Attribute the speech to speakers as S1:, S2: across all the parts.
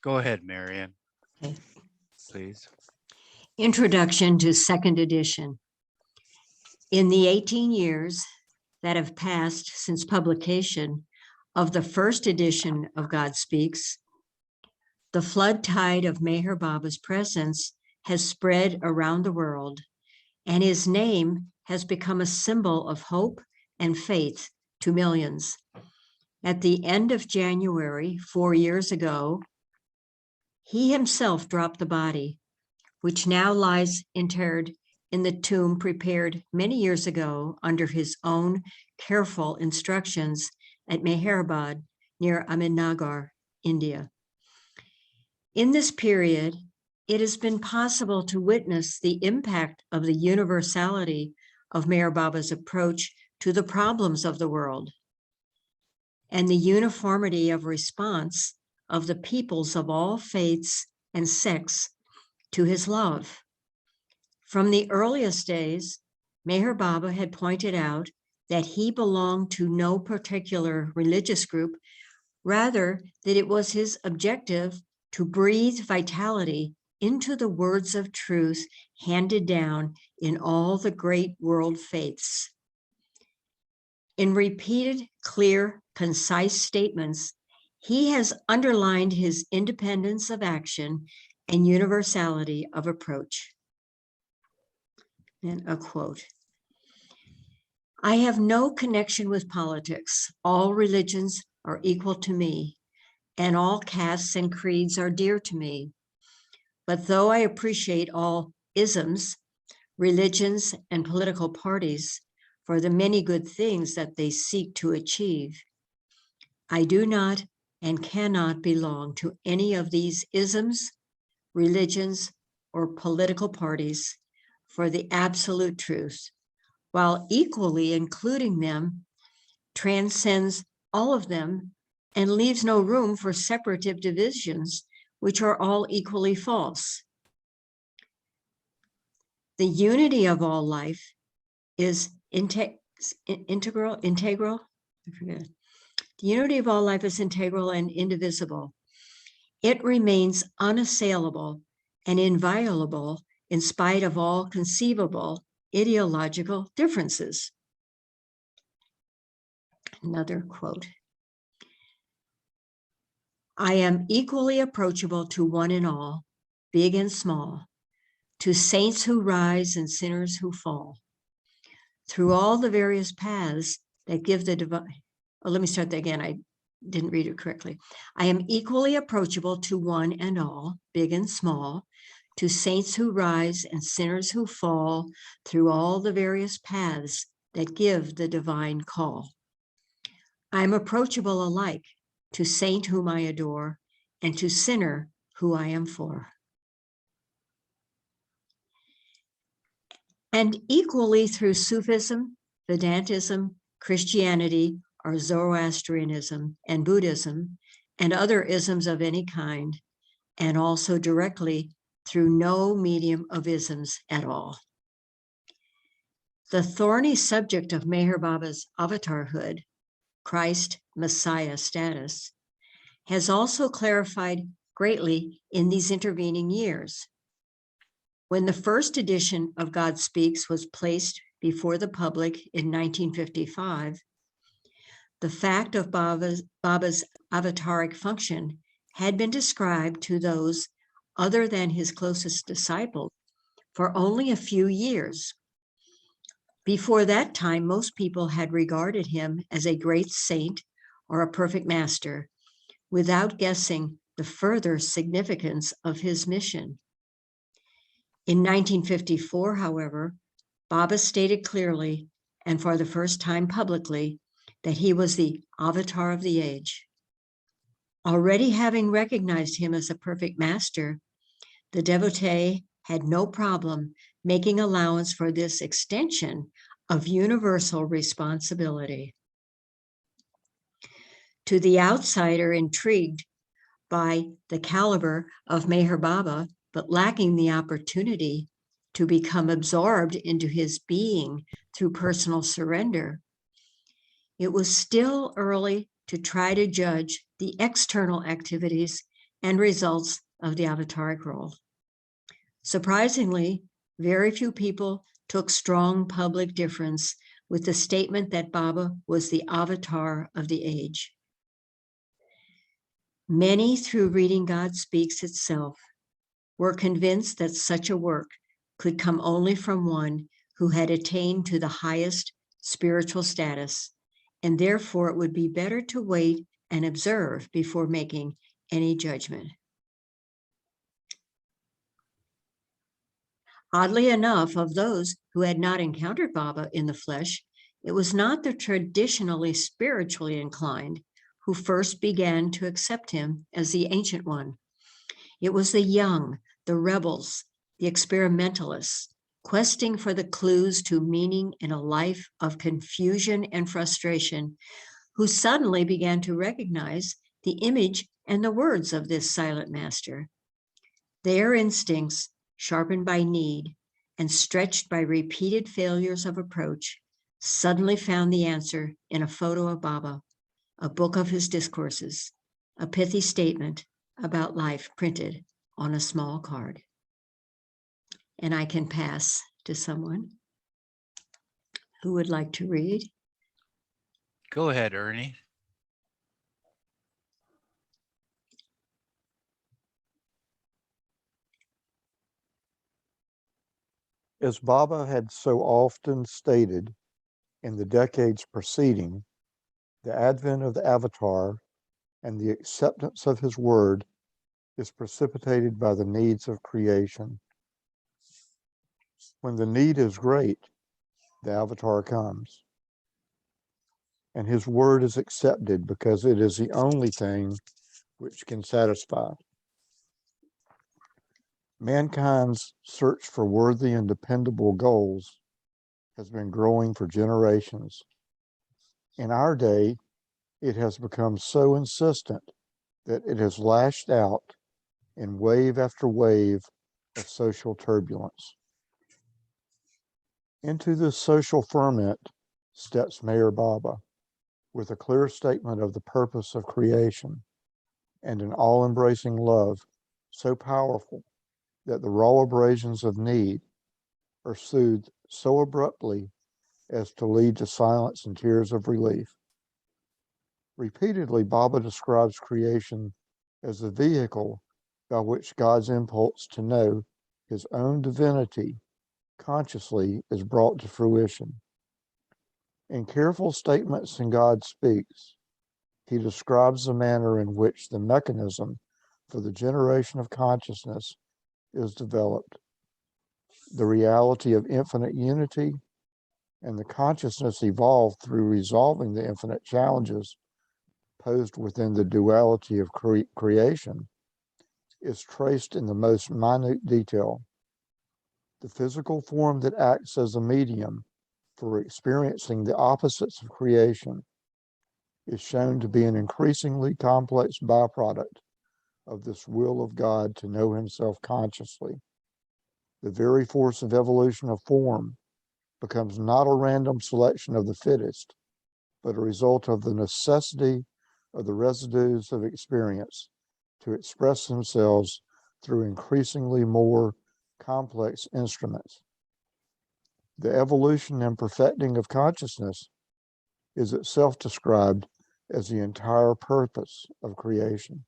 S1: Go ahead, Marian,
S2: Okay.
S1: please.
S2: Introduction to second edition. In the 18 years that have passed since publication of the first edition of God Speaks, the flood tide of Meher Baba's presence has spread around the world, and his name has become a symbol of hope and faith to millions. At the end of January, 4 years ago, he himself dropped the body, which now lies interred in the tomb prepared many years ago under his own careful instructions at Meherabad near Ahmednagar, India. In this period, it has been possible to witness the impact of the universality of Meher Baba's approach to the problems of the world and the uniformity of response of the peoples of all faiths and sects to his love. From the earliest days, Meher Baba had pointed out that he belonged to no particular religious group, rather that it was his objective to breathe vitality into the words of truth handed down in all the great world faiths. In repeated, clear, concise statements, he has underlined his independence of action and universality of approach. And a quote, "I have no connection with politics. All religions are equal to me, and all castes and creeds are dear to me. But though I appreciate all isms, religions, and political parties for the many good things that they seek to achieve, I do not and cannot belong to any of these isms, religions, or political parties for the absolute truth, while equally including them transcends all of them and leaves no room for separative divisions, which are all equally false. The unity of all life is integral. I forget. The unity of all life is integral and indivisible. It remains unassailable and inviolable in spite of all conceivable ideological differences." Another quote, "I am equally approachable to one and all, big and small, to saints who rise and sinners who fall, through all the various paths that give the divine." Oh, let me start that again. I didn't read it correctly. "I am equally approachable to one and all, big and small, to saints who rise and sinners who fall, through all the various paths that give the divine call. I am approachable alike to saint whom I adore and to sinner who I am for. And equally through Sufism, Vedantism, Christianity, or Zoroastrianism and Buddhism, and other isms of any kind, and also directly through no medium of isms at all." The thorny subject of Meher Baba's avatarhood, Christ Messiah status, has also clarified greatly in these intervening years. When the first edition of God Speaks was placed before the public in 1955, the fact of Baba's avataric function had been described to those other than his closest disciples for only a few years. Before that time, most people had regarded him as a great saint or a perfect master, without guessing the further significance of his mission. In 1954, however, Baba stated clearly, and for the first time publicly, that he was the avatar of the age. Already having recognized him as a perfect master, the devotee had no problem making allowance for this extension of universal responsibility. To the outsider intrigued by the caliber of Meher Baba, but lacking the opportunity to become absorbed into his being through personal surrender, it was still early to try to judge the external activities and results of the avataric role. Surprisingly, very few people took strong public difference with the statement that Baba was the avatar of the age. Many, through reading God Speaks itself, were convinced that such a work could come only from one who had attained to the highest spiritual status, and therefore it would be better to wait and observe before making any judgment. Oddly enough, of those who had not encountered Baba in the flesh, it was not the traditionally spiritually inclined who first began to accept him as the Ancient One. It was the young, the rebels, the experimentalists, questing for the clues to meaning in a life of confusion and frustration, who suddenly began to recognize the image and the words of this silent master. Their instincts, sharpened by need and stretched by repeated failures of approach, suddenly found the answer in a photo of Baba, a book of his discourses, a pithy statement about life printed on a small card. And I can pass to someone who would like to read.
S1: Go ahead, Ernie.
S3: As Baba had so often stated in the decades preceding, the advent of the avatar and the acceptance of his word is precipitated by the needs of creation. When the need is great, the avatar comes. And his word is accepted because it is the only thing which can satisfy. Mankind's search for worthy and dependable goals has been growing for generations. In our day, it has become so insistent that it has lashed out in wave after wave of social turbulence. Into this social ferment steps Mayor Baba with a clear statement of the purpose of creation and an all-embracing love so powerful that the raw abrasions of need are soothed so abruptly as to lead to silence and tears of relief. Repeatedly, Baba describes creation as the vehicle by which God's impulse to know his own divinity consciously is brought to fruition. In careful statements in God Speaks, he describes the manner in which the mechanism for the generation of consciousness is developed, the reality of infinite unity, and the consciousness evolved through resolving the infinite challenges posed within the duality of creation is traced in the most minute detail. The physical form that acts as a medium for experiencing the opposites of creation is shown to be an increasingly complex byproduct of this will of God to know himself consciously. The very force of evolution of form becomes not a random selection of the fittest, but a result of the necessity of the residues of experience to express themselves through increasingly more complex instruments. The evolution and perfecting of consciousness is itself described as the entire purpose of creation.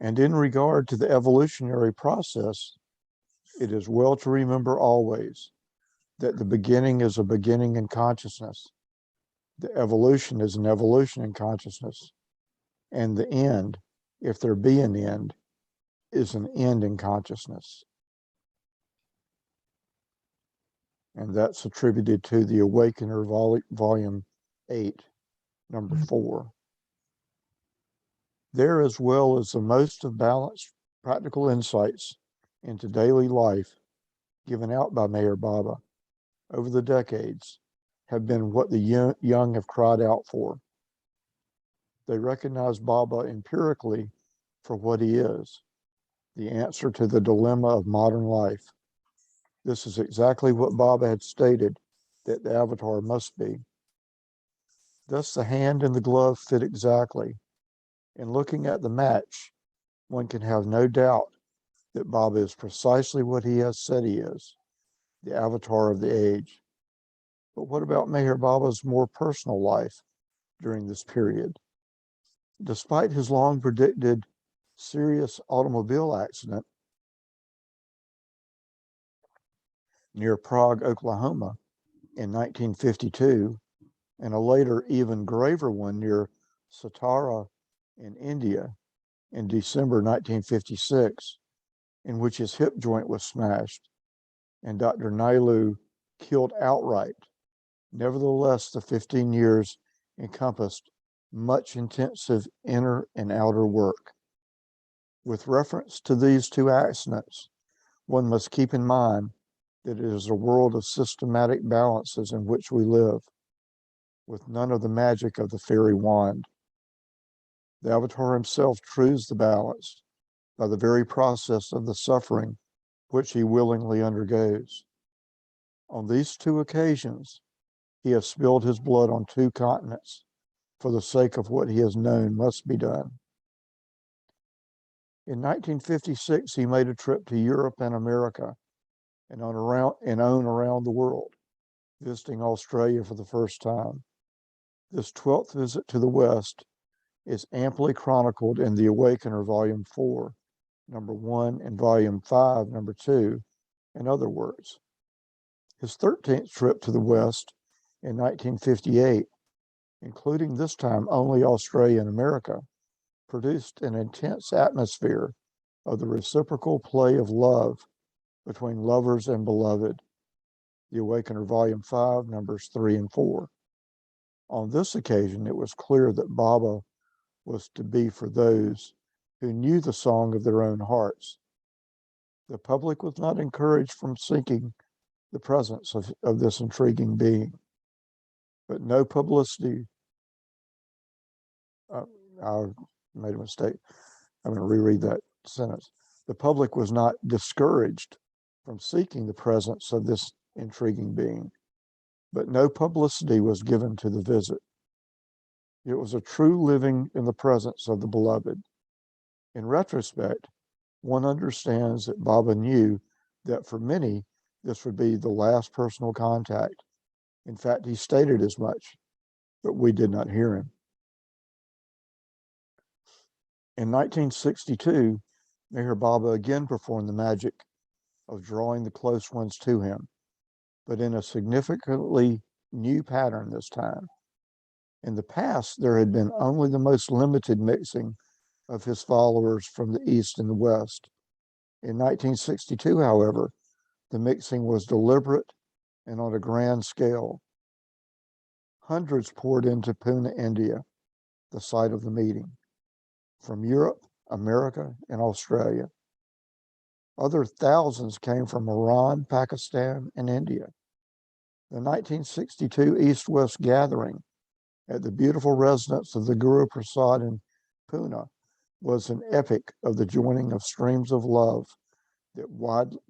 S3: And in regard to the evolutionary process, it is well to remember always that the beginning is a beginning in consciousness, the evolution is an evolution in consciousness, and the end, if there be an end, is an end in consciousness. And that's attributed to the Awakener, Volume 8, number 4. There, as well as the most of balanced practical insights into daily life given out by Mayor Baba over the decades, have been what the young have cried out for. They recognize Baba empirically for what he is, the answer to the dilemma of modern life. This is exactly what Baba had stated that the avatar must be. Thus, the hand and the glove fit exactly. In looking at the match, one can have no doubt that Baba is precisely what he has said he is, the avatar of the age. But what about Meher Baba's more personal life during this period? Despite his long predicted serious automobile accident near Prague, Oklahoma in 1952, and a later even graver one near Satara in India in December 1956, in which his hip joint was smashed and Dr. Nailu killed outright. Nevertheless, the 15 years encompassed much intensive inner and outer work. With reference to these two accidents, one must keep in mind that it is a world of systematic balances in which we live, with none of the magic of the fairy wand. The avatar himself trues the balance by the very process of the suffering which he willingly undergoes. On these two occasions, he has spilled his blood on two continents for the sake of what he has known must be done. In 1956, he made a trip to Europe and America and on around the world, visiting Australia for the first time. This 12th visit to the West is amply chronicled in The Awakener, Volume 4, Number 1, and Volume 5, Number 2, and other works. His 13th trip to the West in 1958, including this time only Australia and America, produced an intense atmosphere of the reciprocal play of love between lovers and beloved. The Awakener, Volume 5, Numbers 3 and 4. On this occasion, it was clear that Baba was to be for those who knew the song of their own hearts. The public was not encouraged from seeking the presence of this intriguing being, but no publicity. I made a mistake. I'm going to reread that sentence. The public was not discouraged from seeking the presence of this intriguing being, but no publicity was given to the visit. It was a true living in the presence of the beloved. In retrospect, one understands that Baba knew that for many, this would be the last personal contact. In fact, he stated as much, but we did not hear him. In 1962, Meher Baba again performed the magic of drawing the close ones to him, but in a significantly new pattern this time. In the past, there had been only the most limited mixing of his followers from the East and the West. In 1962, however, the mixing was deliberate and on a grand scale. Hundreds poured into Pune, India, the site of the meeting, from Europe, America, and Australia. Other thousands came from Iran, Pakistan, and India. The 1962 East-West gathering at the beautiful residence of the Guru Prasad in Pune was an epic of the joining of streams of love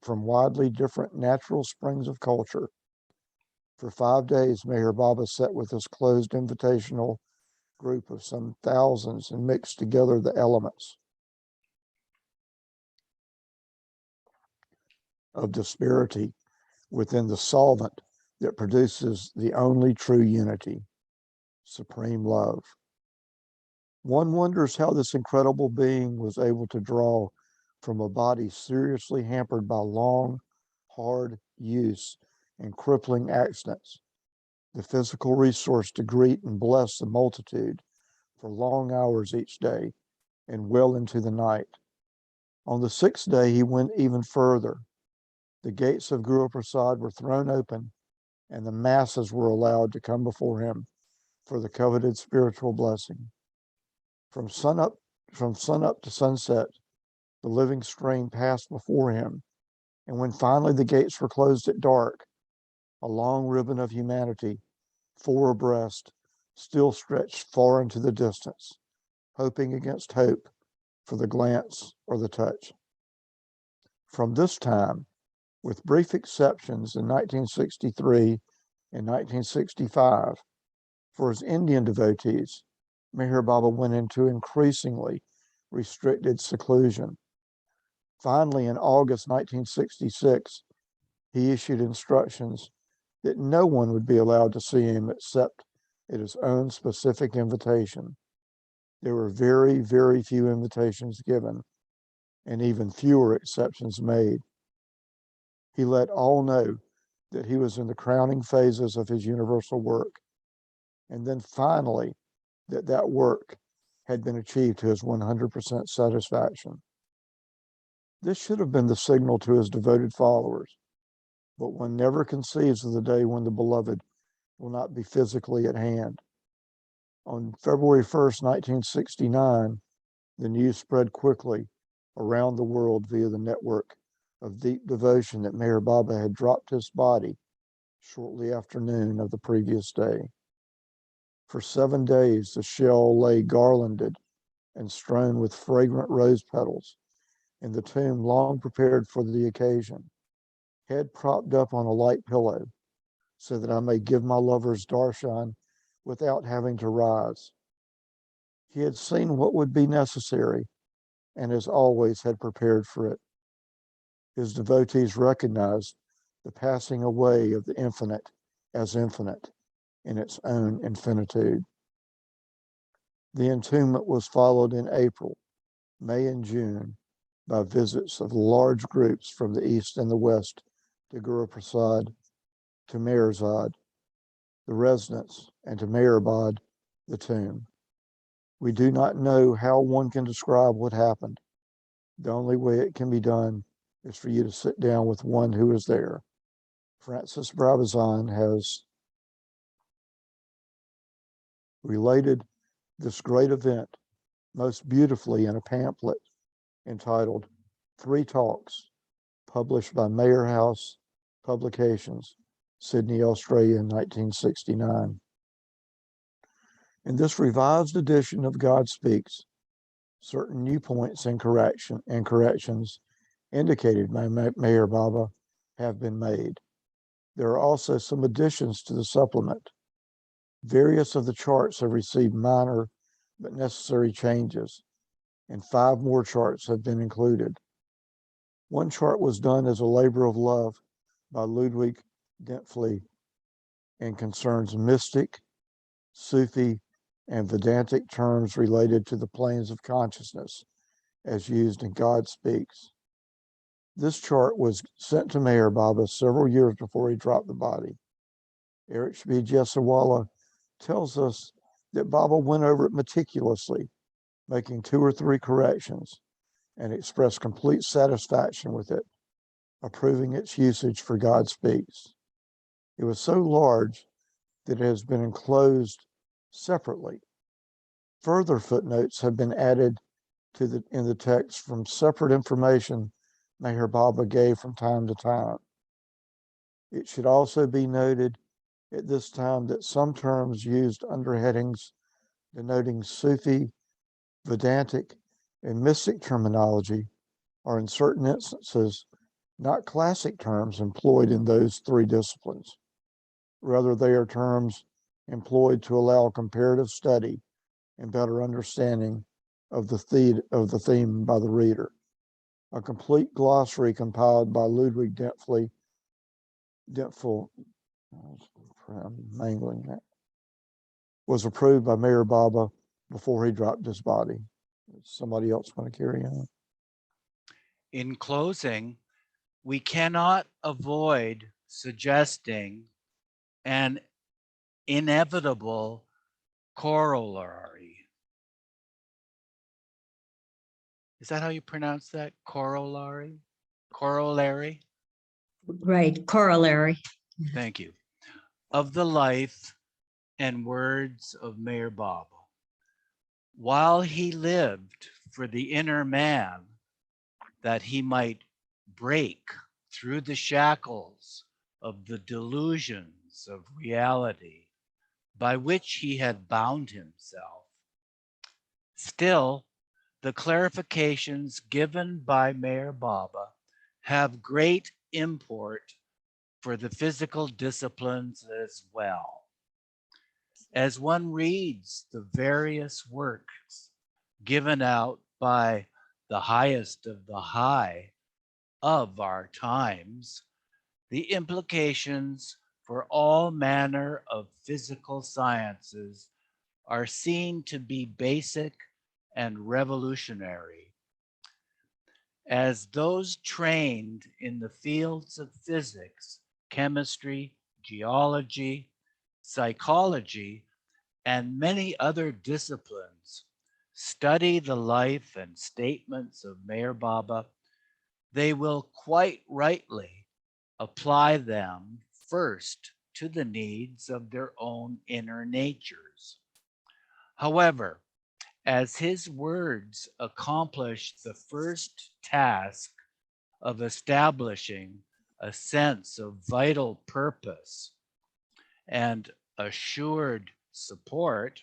S3: from widely different natural springs of culture. For 5 days, Meher Baba sat with his closed invitational group of some thousands and mixed together the elements of disparity within the solvent that produces the only true unity, supreme love. One wonders how this incredible being was able to draw from a body seriously hampered by long, hard use and crippling accidents, the physical resource to greet and bless the multitude for long hours each day and well into the night. On the 6th day, he went even further. The gates of Guru Prasad were thrown open and the masses were allowed to come before him for the coveted spiritual blessing. From sunup to sunset, the living stream passed before him, and when finally the gates were closed at dark, a long ribbon of humanity, four abreast, still stretched far into the distance, hoping against hope for the glance or the touch. From this time, with brief exceptions in 1963 and 1965, For his Indian devotees, Meher Baba went into increasingly restricted seclusion. Finally, in August 1966, he issued instructions that no one would be allowed to see him except at his own specific invitation. There were very, very few invitations given, and even fewer exceptions made. He let all know that he was in the crowning phases of his universal work, and then finally, that work had been achieved to his 100% satisfaction. This should have been the signal to his devoted followers, but one never conceives of the day when the beloved will not be physically at hand. On February 1st, 1969, the news spread quickly around the world via the network of deep devotion that Meher Baba had dropped his body shortly after noon of the previous day. For 7 days, the shell lay garlanded and strewn with fragrant rose petals in the tomb long prepared for the occasion, head propped up on a light pillow, so that I may give my lovers darshan without having to rise. He had seen what would be necessary, and as always had prepared for it. His devotees recognized the passing away of the infinite as infinite in its own infinitude. The entombment was followed in April, May, and June by visits of large groups from the east and the west to Guru Prasad, to Meherzad, the residence, and to Meherbad, the tomb. We do not know how one can describe what happened. The only way it can be done is for you to sit down with one who is there. Francis Brabazon has related this great event most beautifully in a pamphlet entitled 3 Talks, published by Mayer House Publications, Sydney, Australia in 1969. In this revised edition of God Speaks, certain new points and corrections indicated by Meher Baba have been made. There are also some additions to the supplement. Various of the charts have received minor but necessary changes, and 5 more charts have been included. One chart was done as a labor of love by Ludwig Dentfle and concerns mystic, Sufi, and Vedantic terms related to the planes of consciousness as used in God Speaks. This chart was sent to Meher Baba several years before he dropped the body. Eric Shbi Jesawala tells us that Baba went over it meticulously, making 2 or 3 corrections, and expressed complete satisfaction with it, approving its usage for God Speaks. It was so large that it has been enclosed separately. Further footnotes have been added in the text from separate information Meher Baba gave from time to time. It should also be noted at this time that some terms used under headings denoting Sufi, Vedantic, and mystic terminology are in certain instances not classic terms employed in those 3 disciplines. Rather, they are terms employed to allow comparative study and better understanding of the theme by the reader. A complete glossary compiled by Ludwig Dentfle, I'm mangling that, was approved by Meher Baba before he dropped his body. Somebody else want to carry on?
S1: In closing, we cannot avoid suggesting an inevitable corollary. Is that how you pronounce that? Corollary? Corollary?
S2: Right, corollary.
S1: Thank you. Of the life and words of Meher Baba. While he lived for the inner man, that he might break through the shackles of the delusions of reality by which he had bound himself. Still, the clarifications given by Meher Baba have great import for the physical disciplines as well. As one reads the various works given out by the highest of the high of our times, the implications for all manner of physical sciences are seen to be basic and revolutionary. As those trained in the fields of physics, chemistry, geology, psychology, and many other disciplines study the life and statements of Meher Baba, they will quite rightly apply them first to the needs of their own inner natures. However, as his words accomplish the first task of establishing a sense of vital purpose and assured support,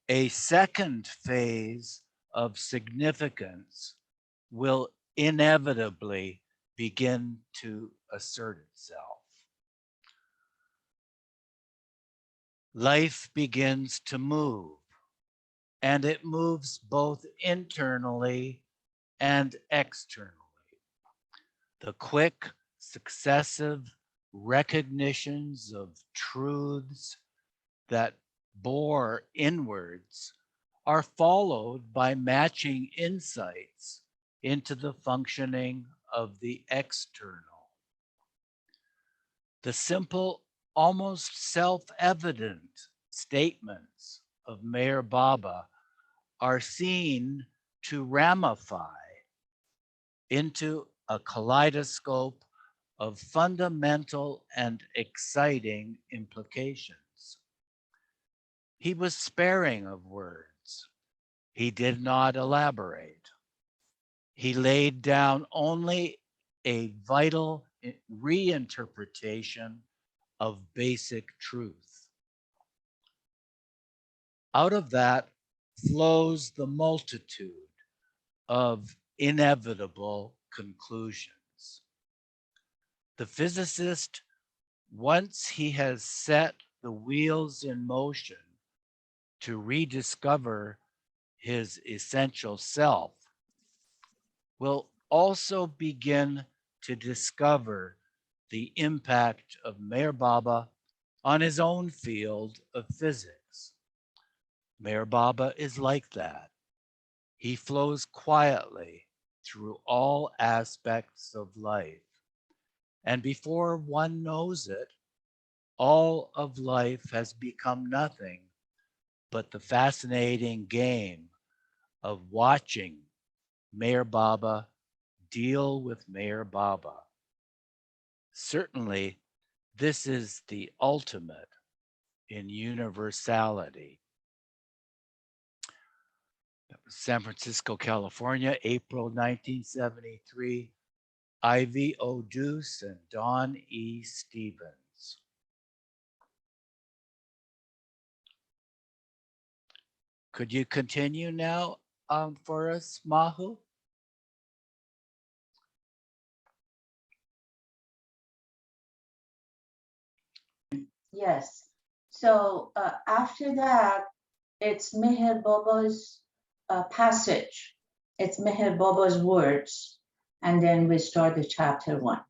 S1: a second phase of significance will inevitably begin to assert itself. Life begins to move, and it moves both internally and externally. The quick, successive recognitions of truths that bore inwards are followed by matching insights into the functioning of the external. The simple, almost self-evident statements of Meher Baba are seen to ramify into a kaleidoscope of fundamental and exciting implications. He was sparing of words. He did not elaborate. He laid down only a vital reinterpretation of basic truth. Out of that flows the multitude of inevitable conclusions. The physicist, once he has set the wheels in motion to rediscover his essential self, will also begin to discover the impact of Meher Baba on his own field of physics. Meher Baba is like that. He flows quietly through all aspects of life. And before one knows it, all of life has become nothing but the fascinating game of watching Meher Baba deal with Meher Baba. Certainly, this is the ultimate in universality. San Francisco, California, April 1973. Ivy O. Deuce and Don E. Stevens. Could you continue now for us, Mahu?
S4: Yes. So after that, it's Meher Baba's passage. It's Meher Baba's words. And then we start the chapter 1.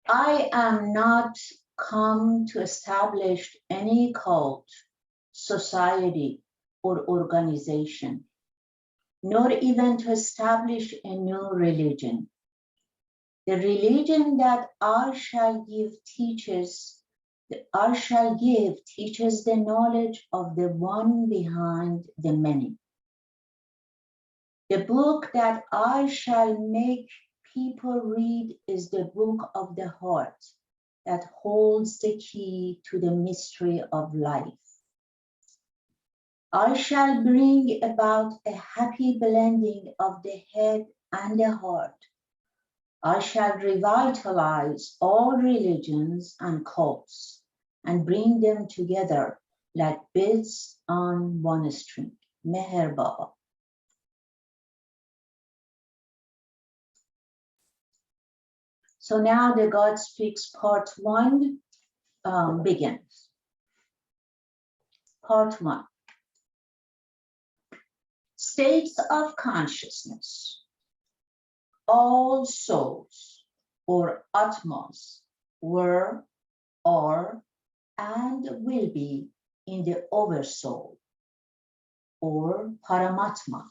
S4: I am not come to establish any cult, society, or organization, nor even to establish a new religion. The religion that I shall give teaches the knowledge of the one behind the many. The book that I shall make people read is the book of the heart that holds the key to the mystery of life. I shall bring about a happy blending of the head and the heart. I shall revitalize all religions and cults and bring them together like beads on one string. Meher Baba. So now the God Speaks Part 1, begins. Part 1. States of consciousness. All souls or atmas were, are, and will be in the oversoul or paramatma.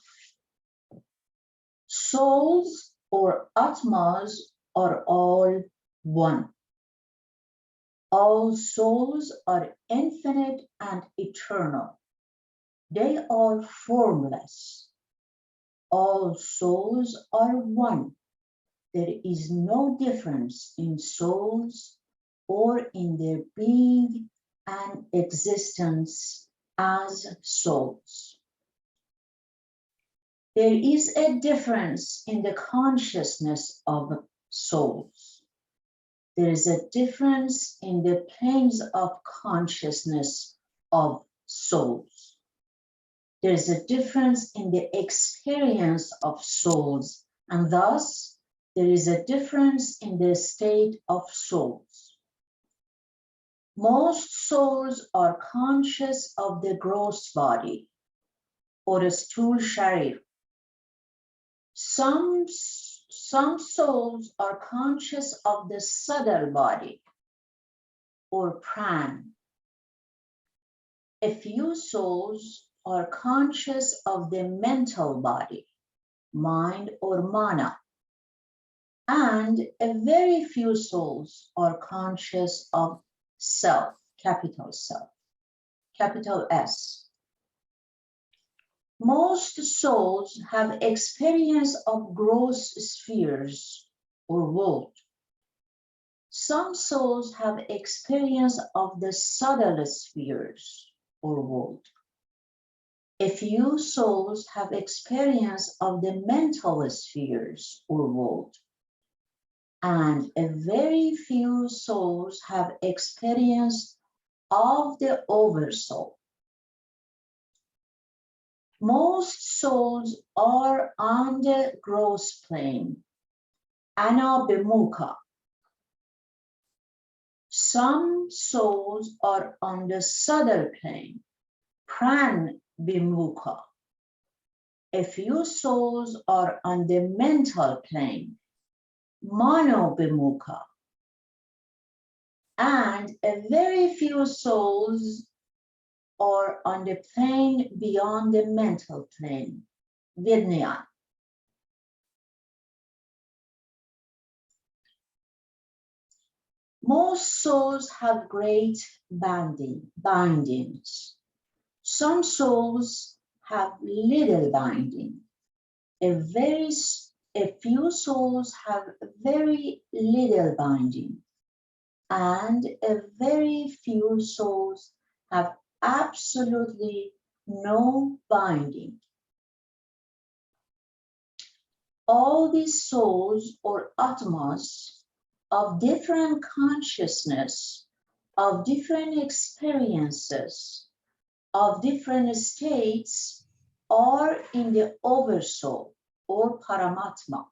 S4: Souls or atmas are all one. All souls are infinite and eternal. They are formless. All souls are one. There is no difference in souls or in their being and existence as souls. There is a difference in the consciousness of souls. There is a difference in the planes of consciousness of souls. There is a difference in the experience of souls, and thus there is a difference in the state of souls. Most souls are conscious of the gross body or the sthul sharir. Some souls are conscious of the subtle body or pran. A few souls are conscious of the mental body, mind or mana. And a very few souls are conscious of self, capital S. Most souls have experience of gross spheres or world. Some souls have experience of the subtle spheres or world. A few souls have experience of the mental spheres or world. And a very few souls have experience of the oversoul. Most souls are on the gross plane, anabhimukha. Some souls are on the subtle plane, pranabhimukha. A few souls are on the mental plane, manobhimukha. And a very few souls are on the plane beyond the mental plane, Vidnyan. Most souls have great bindings. Some souls have little binding. A few souls have very little binding. And a very few souls have absolutely no binding. All these souls or atmas of different consciousness, of different experiences, of different states are in the oversoul or paramatma.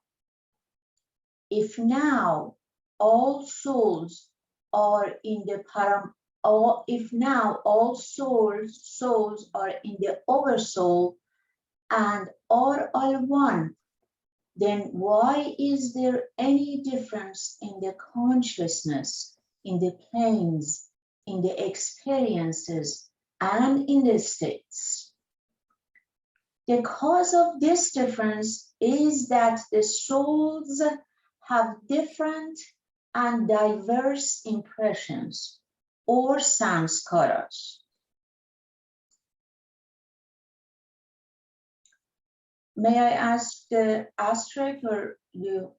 S4: If now all souls are in the or if now all souls are in the oversoul and are all one, then why is there any difference in the consciousness, in the planes, in the experiences, and in the states? The cause of this difference is that the souls have different and diverse impressions or sanskaras. May I ask the asterisk or you?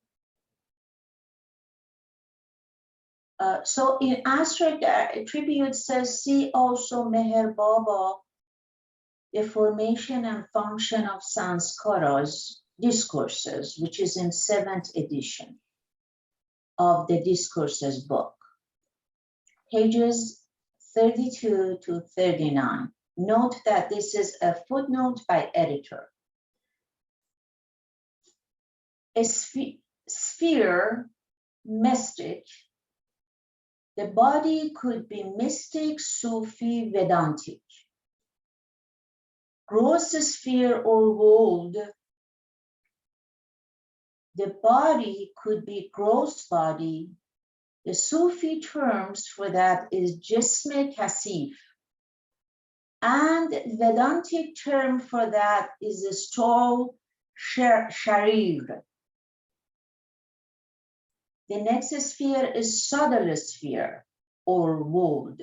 S4: So in asterisk tribute says, see also Meher Baba, the formation and function of sanskaras, discourses, which is in 7th edition of the discourses book, pages 32 to 39. Note that this is a footnote by editor. A sphere, mystic, The body could be mystic, Sufi, Vedantic. Gross sphere or world. The body could be gross body. The Sufi terms for that is jism kasif. And Vedantic term for that is the soul sharir. The next sphere is subtle sphere or world.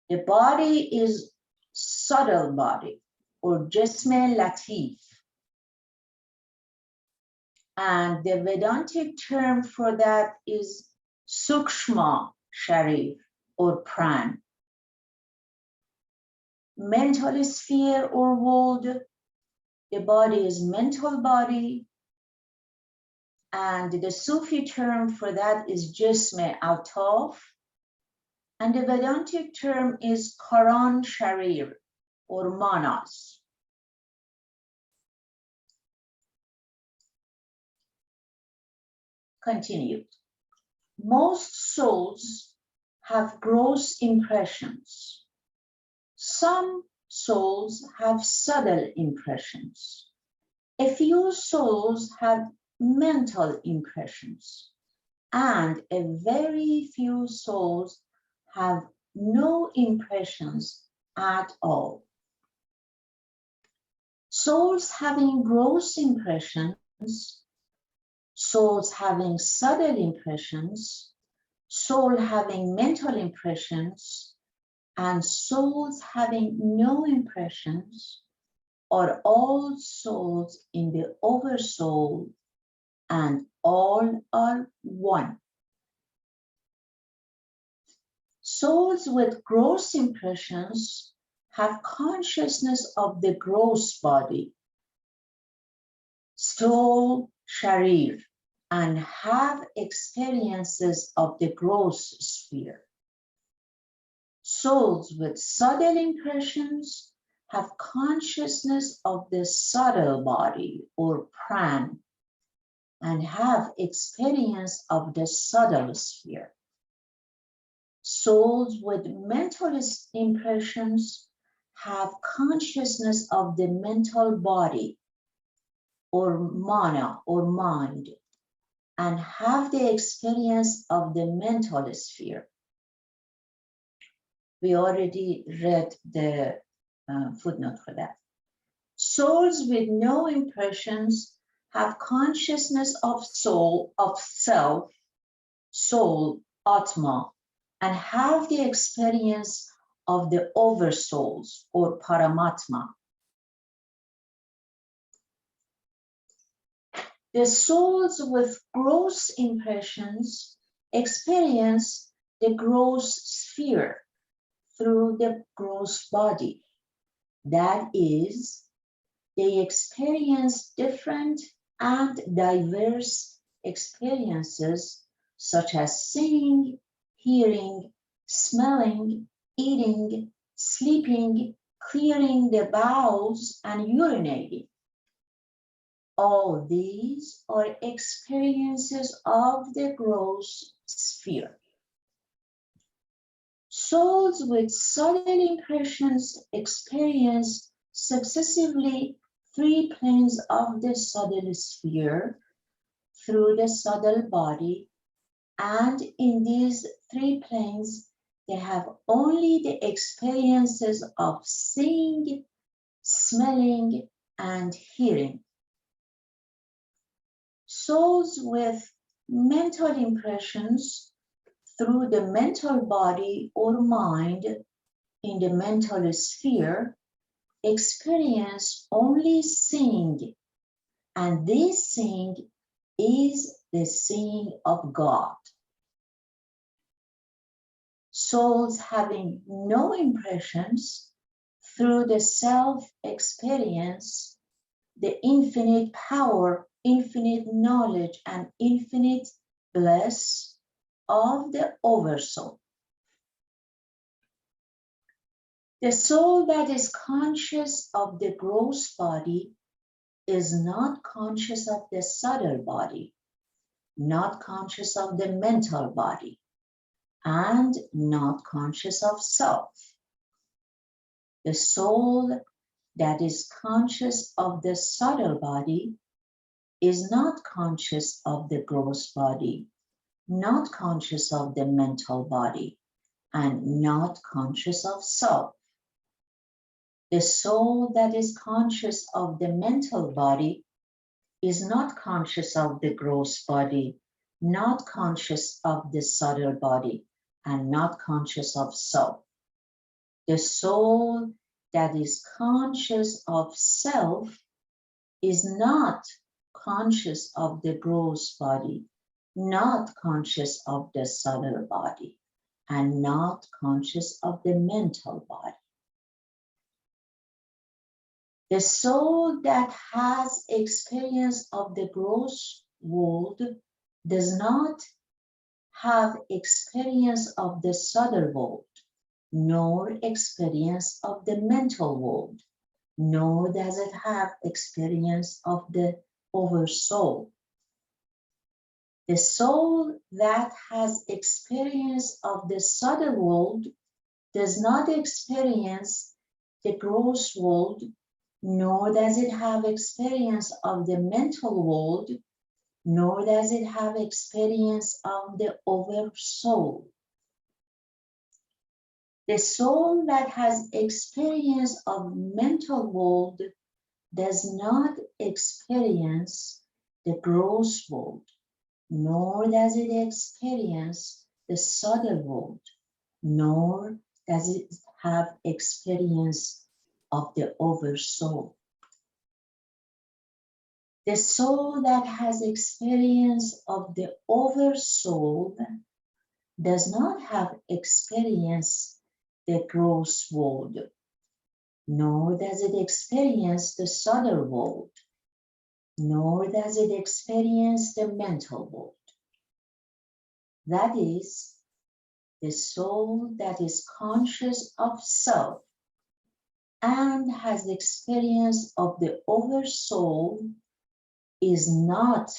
S4: The body is subtle body or jism latif. And the Vedantic term for that is sukshma sharir or pran. Mental sphere or world, the body is mental body, and the Sufi term for that is jism altaf, and the Vedantic term is Karan sharir or manas. Continued. Most souls have gross impressions. Some souls have subtle impressions. A few souls have mental impressions, and a very few souls have no impressions at all. Souls having gross impressions, souls having subtle impressions, soul having mental impressions, and souls having no impressions are all souls in the oversoul, and all are one. Souls with gross impressions have consciousness of the gross body, soul sharir, and have experiences of the gross sphere. Souls with subtle impressions have consciousness of the subtle body or pran and have experience of the subtle sphere. Souls with mental impressions have consciousness of the mental body or mana or mind and have the experience of the mental sphere. We already read the footnote for that. Souls with no impressions have consciousness of soul, of self, soul, atma, and have the experience of the oversouls or paramatma. The souls with gross impressions experience the gross sphere through the gross body. That is, they experience different and diverse experiences such as seeing, hearing, smelling, eating, sleeping, clearing the bowels, and urinating. All these are experiences of the gross sphere. Souls with subtle impressions experience successively 3 planes of the subtle sphere through the subtle body, and in these 3 planes, they have only the experiences of seeing, smelling, and hearing. Souls with mental impressions through the mental body or mind in the mental sphere experience only seeing, and this seeing is the seeing of God. Souls having no impressions through the self-experience, the infinite power, infinite knowledge, and infinite bliss of the oversoul. The soul that is conscious of the gross body is not conscious of the subtle body, not conscious of the mental body, and not conscious of self. The soul that is conscious of the subtle body is not conscious of the gross body, not conscious of the mental body, and not conscious of self. The soul that is conscious of the mental body is not conscious of the gross body, not conscious of the subtle body, and not conscious of self. The soul that is conscious of self is not conscious of the gross body, not conscious of the subtle body, and not conscious of the mental body. The soul that has experience of the gross world does not have experience of the subtle world, nor experience of the mental world, nor does it have experience of the oversoul. The soul that has experience of the subtle world does not experience the gross world, nor does it have experience of the mental world, nor does it have experience of the oversoul. The soul that has experience of mental world does not experience the gross world, nor does it experience the subtle world, nor does it have experience of the oversoul. The soul that has experience of the oversoul does not have experience the gross world, nor does it experience the subtle world, nor does it experience the mental world. That is, the soul that is conscious of self and has experience of the oversoul is not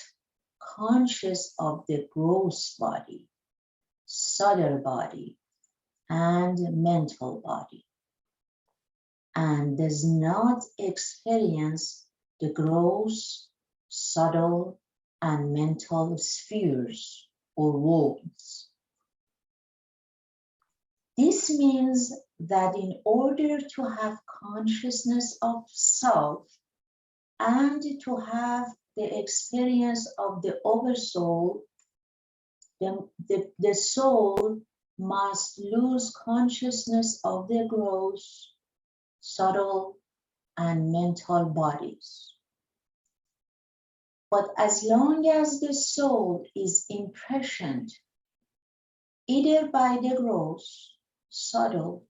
S4: conscious of the gross body, subtle body, and mental body, and does not experience the gross, subtle, and mental spheres or worlds. This means that in order to have consciousness of self and to have the experience of the oversoul, the soul must lose consciousness of the gross, subtle, and mental bodies. But as long as the soul is impressioned either by the gross, subtle,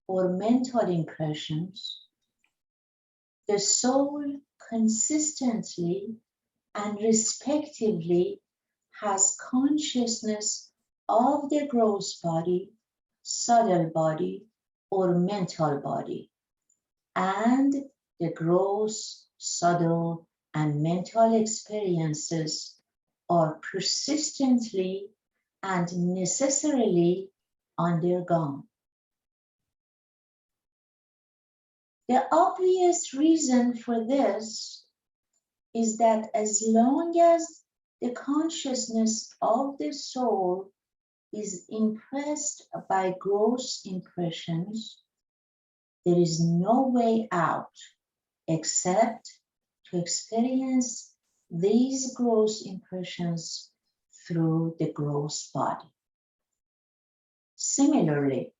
S4: or mental impressions, the soul consistently and respectively has consciousness of the gross body, subtle body, or mental body, and the gross, subtle, and mental experiences are persistently and necessarily undergone. The obvious reason for this is that as long as the consciousness of the soul is impressed by gross impressions, there is no way out except to experience these gross impressions through the gross body. Similarly,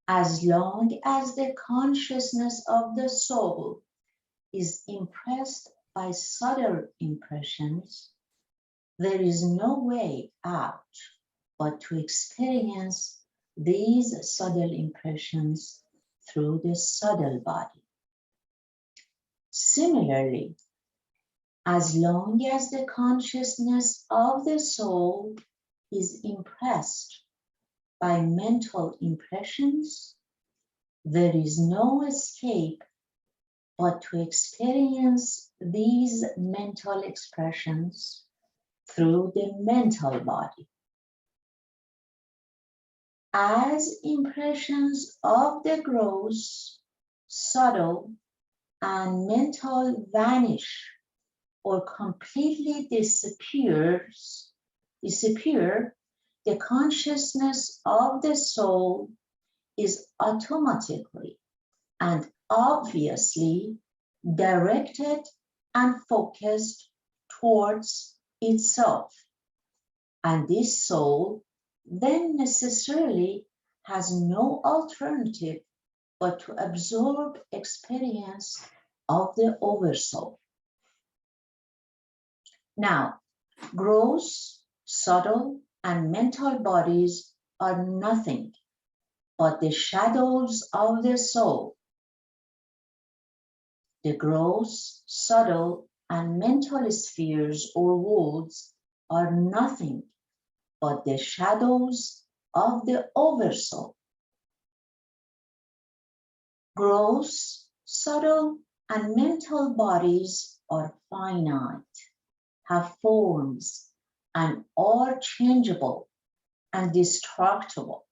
S4: as long as the consciousness of the soul is impressed by subtle impressions, there is no way out but to experience these subtle impressions through the subtle body. Similarly, as long as the consciousness of the soul is impressed by mental impressions, there is no escape but to experience these mental expressions through the mental body. as impressions of the gross, subtle, and mental vanish or completely disappear, the consciousness of the soul is automatically and obviously directed and focused towards itself. And this soul then necessarily has no alternative but to absorb experience of the oversoul. Now, gross, subtle, and mental bodies are nothing but the shadows of the soul. The gross, subtle, and mental spheres or worlds are nothing but the shadows of the oversoul. Gross, subtle, and mental bodies are finite, have forms, and are changeable and destructible.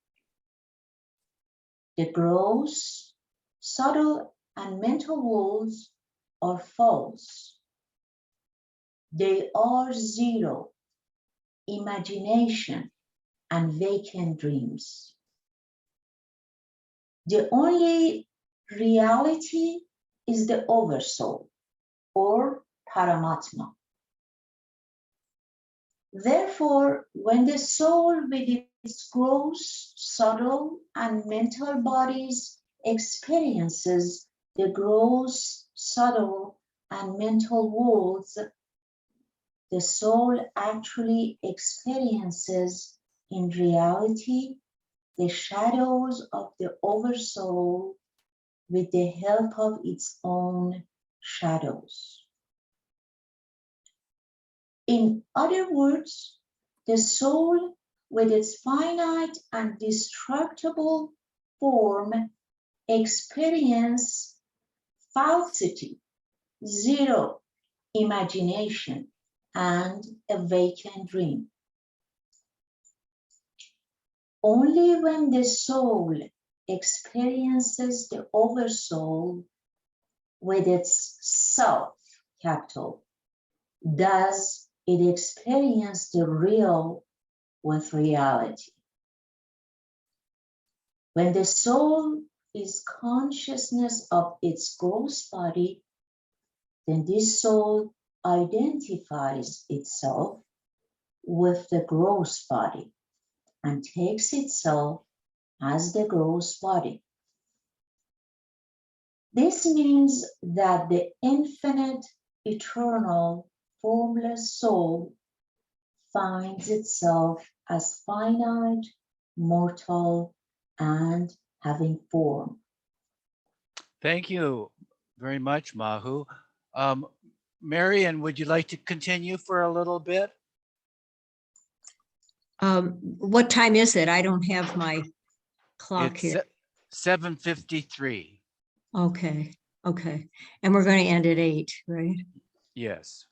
S4: The gross, subtle, and mental worlds are false. They are zero, imagination, and vacant dreams. The only reality is the oversoul or Paramatma. Therefore, when the soul with its gross, subtle, and mental bodies experiences the gross, subtle, and mental worlds, the soul actually experiences in reality the shadows of the oversoul with the help of its own shadows. In other words, the soul with its finite and destructible form experience falsity, zero, imagination, and a vacant dream. Only when the soul experiences the oversoul with its self, capital, does it experience the real with reality. When the soul is consciousness of its gross body, then this soul identifies itself with the gross body and takes itself as the gross body. This means that the infinite, eternal, formless soul finds itself as finite, mortal, and having form.
S1: Thank you very much, Mahu. Marian, would you like to continue for a little bit?
S2: What time is it? I don't have my clock
S1: It's
S2: here.
S1: 7:53.
S2: Okay, okay. And we're going to end at 8, right?
S1: Yes.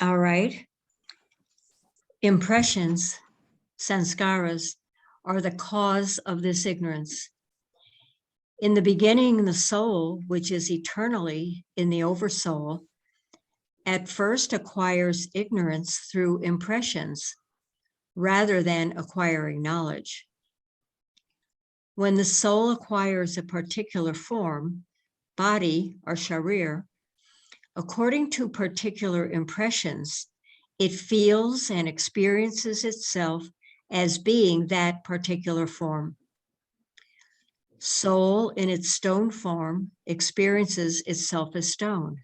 S2: All right. Impressions, sanskaras, are the cause of this ignorance. In the beginning, the soul, which is eternally in the oversoul, at first acquires ignorance through impressions rather than acquiring knowledge. When the soul acquires a particular form, body or sharir, according to particular impressions, it feels and experiences itself as being that particular form. Soul in its stone form experiences itself as stone.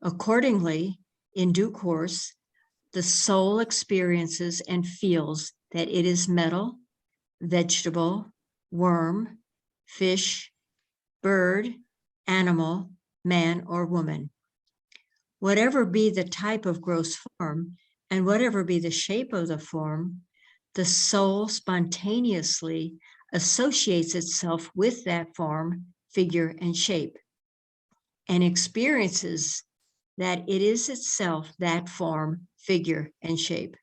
S2: Accordingly, in due course, the soul experiences and feels that it is metal, vegetable, worm, fish, bird, animal, man, or woman. Whatever be the type of gross form, and whatever be the shape of the form, the soul spontaneously associates itself with that form, figure, and shape, and experiences that it is itself that form, figure, and shape.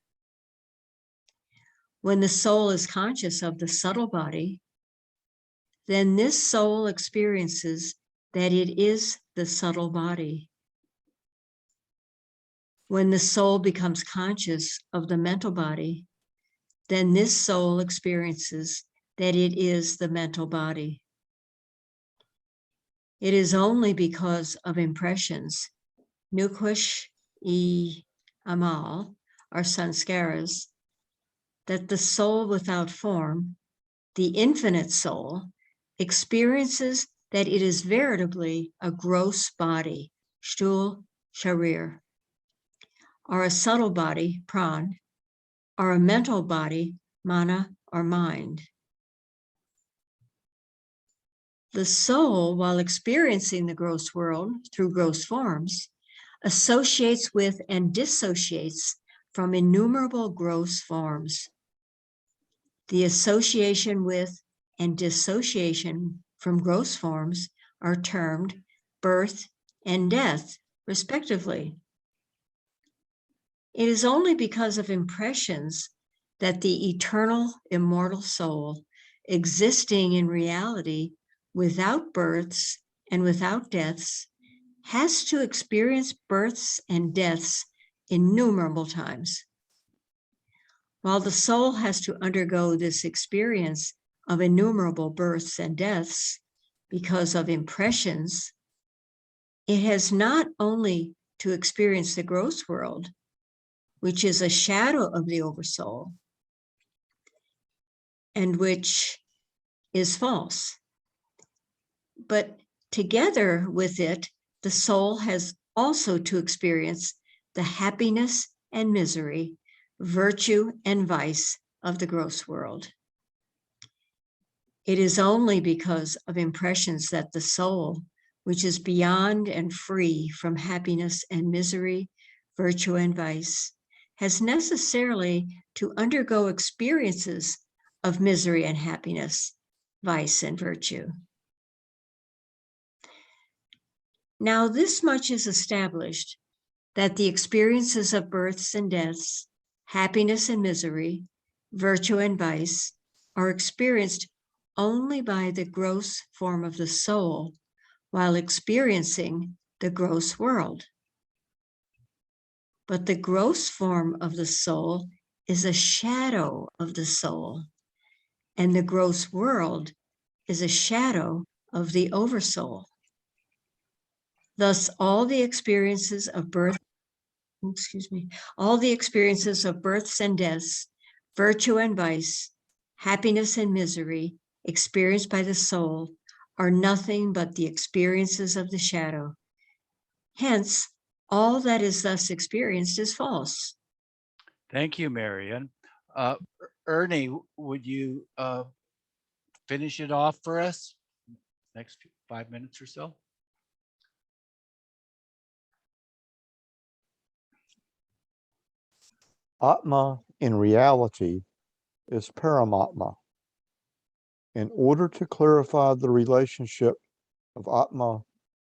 S2: When the soul is conscious of the subtle body, then this soul experiences that it is the subtle body. When the soul becomes conscious of the mental body, then this soul experiences that it is the mental body. It is only because of impressions, nukush amal, or sanskaras, that the soul without form, the infinite soul, experiences that it is veritably a gross body, shtul, sharir, or a subtle body, pran, or a mental body, mana, or mind. The soul, while experiencing the gross world through gross forms, associates with and dissociates from innumerable gross forms. The association with and dissociation from gross forms are termed birth and death, respectively. It is only because of impressions that the eternal, immortal soul, existing in reality without births and without deaths, has to experience births and deaths innumerable times. While the soul has to undergo this experience of innumerable births and deaths because of impressions, it has not only to experience the gross world, which is a shadow of the oversoul and which is false, but together with it, the soul has also to experience the happiness and misery, virtue and vice of the gross world. It is only because of impressions that the soul, which is beyond and free from happiness and misery, virtue and vice, has necessarily to undergo experiences of misery and happiness, vice and virtue. Now, this much is established, that the experiences of births and deaths, happiness and misery, virtue and vice, are experienced only by the gross form of the soul while experiencing the gross world. But the gross form of the soul is a shadow of the soul, and the gross world is a shadow of the oversoul. Thus, all the experiences of births and deaths, virtue and vice, happiness and misery experienced by the soul are nothing but the experiences of the shadow. Hence, all that is thus experienced is false.
S1: Thank you, Marion. Ernie, would you finish it off for us? Next 5 minutes or so.
S3: Atma in reality is Paramatma. In order to clarify the relationship of Atma,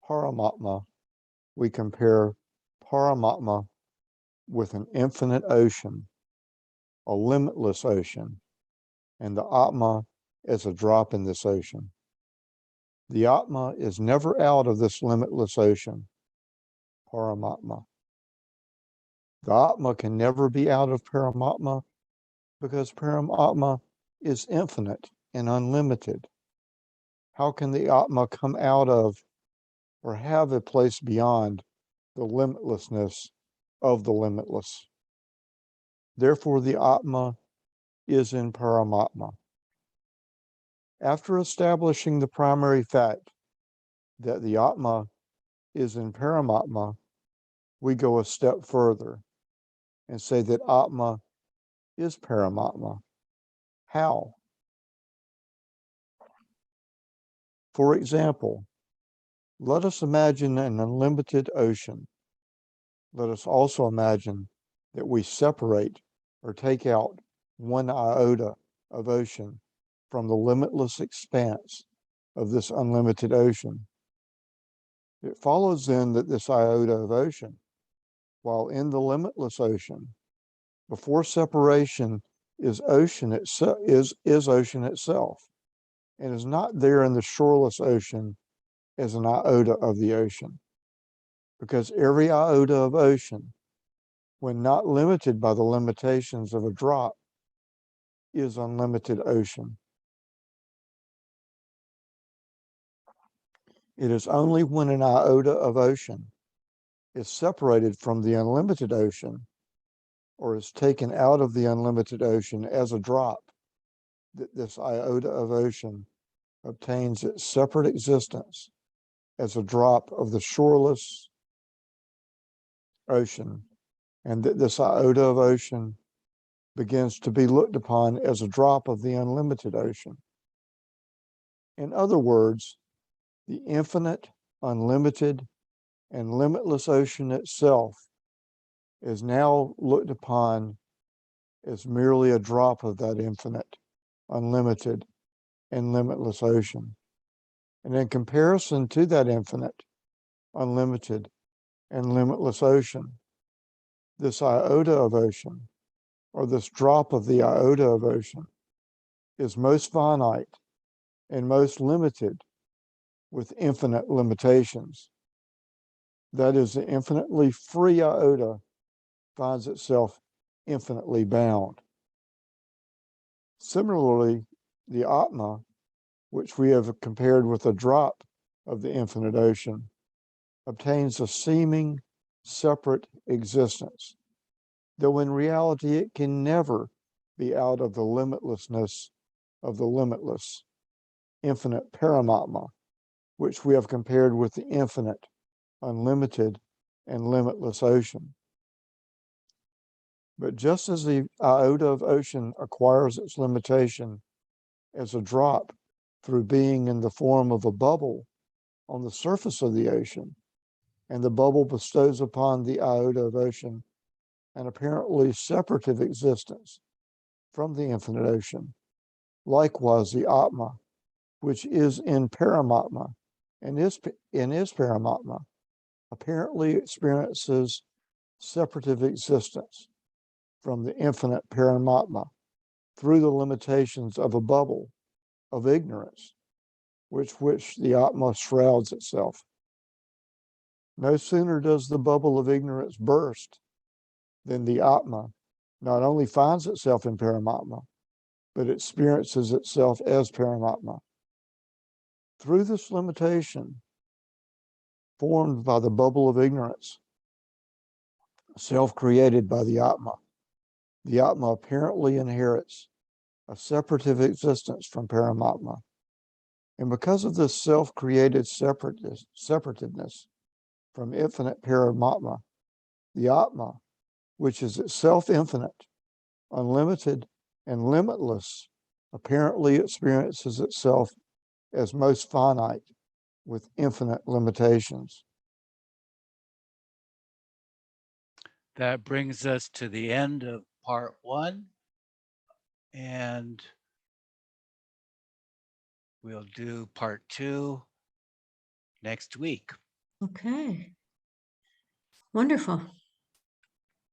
S3: Paramatma, we compare Paramatma with an infinite ocean, a limitless ocean, and the Atma is a drop in this ocean. The Atma is never out of this limitless ocean, Paramatma. The Atma can never be out of Paramatma because Paramatma is infinite and unlimited. How can the Atma come out of or have a place beyond the limitlessness of the limitless? Therefore, the Atma is in Paramatma. After establishing the primary fact that the Atma is in Paramatma, we go a step further and say that Atma is Paramatma. How? For example, let us imagine an unlimited ocean. Let us also imagine that we separate or take out 1 iota of ocean from the limitless expanse of this unlimited ocean. It follows then that this iota of ocean, while in the limitless ocean, before separation is ocean itself, is ocean itself, and is not there in the shoreless ocean as an iota of the ocean, because every iota of ocean, when not limited by the limitations of a drop, is unlimited ocean. It is only when an iota of ocean is separated from the unlimited ocean, or is taken out of the unlimited ocean as a drop, that this iota of ocean obtains its separate existence as a drop of the shoreless ocean, and that this iota of ocean begins to be looked upon as a drop of the unlimited ocean. In other words, the infinite, unlimited, and limitless ocean itself is now looked upon as merely a drop of that infinite, unlimited, and limitless ocean. And in comparison to that infinite, unlimited, and limitless ocean, this iota of ocean, or this drop of the iota of ocean, is most finite and most limited with infinite limitations. That is, the infinitely free iota finds itself infinitely bound. Similarly, the Atma, which we have compared with a drop of the infinite ocean, obtains a seeming separate existence, though in reality it can never be out of the limitlessness of the limitless, infinite Paramatma, which we have compared with the infinite, unlimited, and limitless ocean. But just as the iota of ocean acquires its limitation as a drop through being in the form of a bubble on the surface of the ocean, and the bubble bestows upon the iota of ocean an apparently separative existence from the infinite ocean. Likewise, the Atma, which is in Paramatma and is Paramatma, apparently experiences separative existence from the infinite Paramatma through the limitations of a bubble of ignorance, which the Atma shrouds itself. No sooner does the bubble of ignorance burst than the Atma not only finds itself in Paramatma, but experiences itself as Paramatma. Through this limitation formed by the bubble of ignorance, self-created by the Atma apparently inherits a separative existence from Paramatma. And because of this self-created separativeness from infinite Paramatma, the Atma, which is itself infinite, unlimited, and limitless, apparently experiences itself as most finite with infinite limitations.
S1: That brings us to the end of part 1, and we'll do part 2 next week.
S2: Okay. Wonderful.